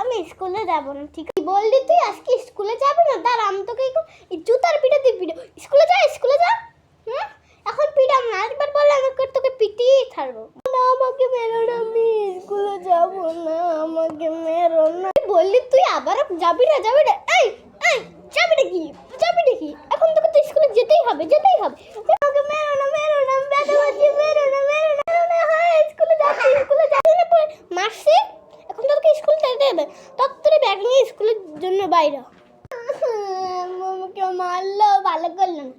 আমি স্কুলে যাব না। ঠিক আছে বললি তুই আজকে স্কুলে যাবি না? দাঁড়া আমি তোকে জুতার পিঠে দিয়ে পিঠে স্কুলে যা স্কুলে যা। এখন পিটাম না, একবার বললে আমি তোকে পিটিয়ে ছাড়বো না। আমাকে মেরো না, আমি স্কুলে যাব না, আমাকে মেরো না। বললি তুই আবার যাবি না? এই এই যাবি নাকি? এখন তোকে তো স্কুলে যেতেই হবে। আমাকে মেরো না, আমি ব্যথা পাচ্ছি, মেরো না। হ্যাঁ স্কুলে যাচ্ছি না পরে মারছি। এখন তোকে স্কুল যেতে হবে, তোর ব্যাগ নিয়ে স্কুলের জন্য বাইরে। আমাকে মারলো, ভালো করলো না।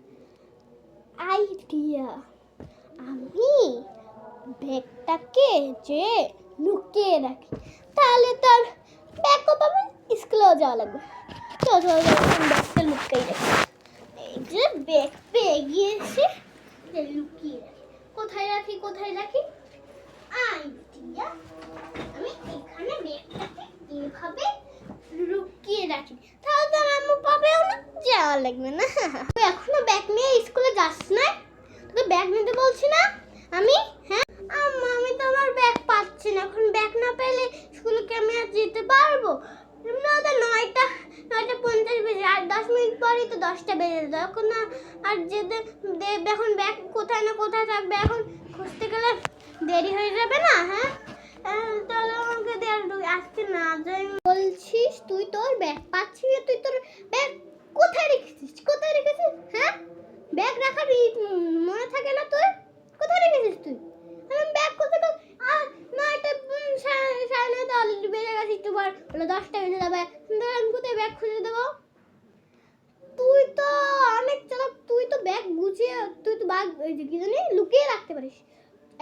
আইডিয়া, আমি ব্যাগটাকে যে লুকিয়ে রাখি, তাহলে তার ব্যাগও পাবে, স্কুলেও যাওয়া লাগবে। চল ব্যাগটা লুকিয়ে রাখি। এই যে ব্যাগ পেয়ে গিয়েছি, লুকিয়ে রাখি। কোথায় রাখি? আইডিয়া, আমি এখানে ব্যাগটাকে এভাবে লুকিয়ে রাখি, তাহলে তো আম্মু পাবেও না, যাওয়া লাগবে না। তুই এখনো ব্যাগ নিয়ে স্কুলে যাস না? তোকে ব্যাগ নিতে বলছি না আমি? হ্যাঁ আম্মা, আমি তো আমার ব্যাগ পাচ্ছি না। এখন ব্যাগ না পেলে স্কুলে কি আমি আর যেতে পারবো? তো 9:50 বেজে, আর 10 মিনিট পরেই তো 10টা বেজে যাবে। এখন আর যেতে এখন ব্যাগ কোথায় না কোথায় থাকবে, এখন খুঁজতে গেলে দেরি হয়ে যাবে না। হ্যাঁ তাহলে আমাকে আসতে না যাই বলছিস? তুই তোর ব্যাগ পাচ্ছিস না, তুই তোর ব্যাগ কোথায় রেখেছিস? হ্যাঁ ব্যাগ রাখার মনে থাকে না তোর? কোথায় রেখেছিস তুই? আমি ব্যাগ কোথায়? 9:30 অলরেডি বেজে গেছে, একটু পর হলো 10টা বেজে যাবে। আমি কোথায় ব্যাগ খুঁজে দেবো? তুই তো অনেক চালাক, তুই তো ব্যাগ গুছিয়ে তুই তো ব্যাগ কি জানি লুকিয়ে রাখতে পারিস।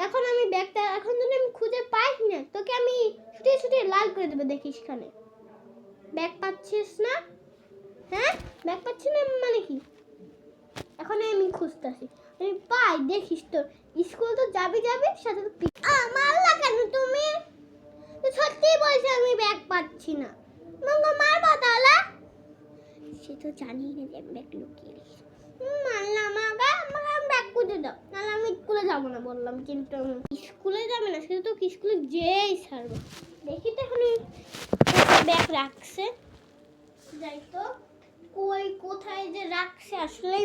এখন আমি ব্যাগটা এখন যদি আমি খুঁজে পাই না, তোকে আমি ছুটে লাল করে দেবো। দেখিস খানে ব্যাগ পাচ্ছিস না? হ্যাঁ ব্যাগ পাচ্ছি না মানে কি? এখন আমি খুঁজতেছি, আমি পাই, দেখিস তো। স্কুল তো যাবি সাথে মারলা কেন তুমি? সত্যি বলছি আমি ব্যাগ পাচ্ছি না। মারবো তাহলে? সে তো জানি না যে ব্যাগ লুকিয়ে রেখেছি। মারলাম আমাকে ব্যাগ খুঁজে দাও, নাহলে আমি স্কুলে যাবো না বললাম। কিন্তু স্কুলে যাবে না, সেটা তো স্কুলে যেয়েই ছাড়বো। দেখি তো এখন ব্যাগ রাখছে, যাই তো কোথায় যে রাখছে আসলেই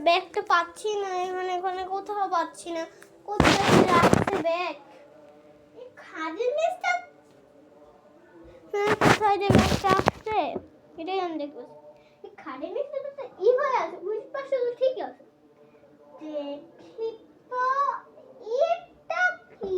ব্যাগটা পাচ্ছি না। এখানে কোথাও পাচ্ছি না। কোথায় রাখছে ব্যাগ? এই খাদের নিচটা, কোথায় যে ব্যাগটা আসছে এটাই আমি দেখবো। এই খাদের নিচটা তো হয়ে আছে, বুঝতে পারছো তো? ঠিক আছে, দেখি তো এটা কি।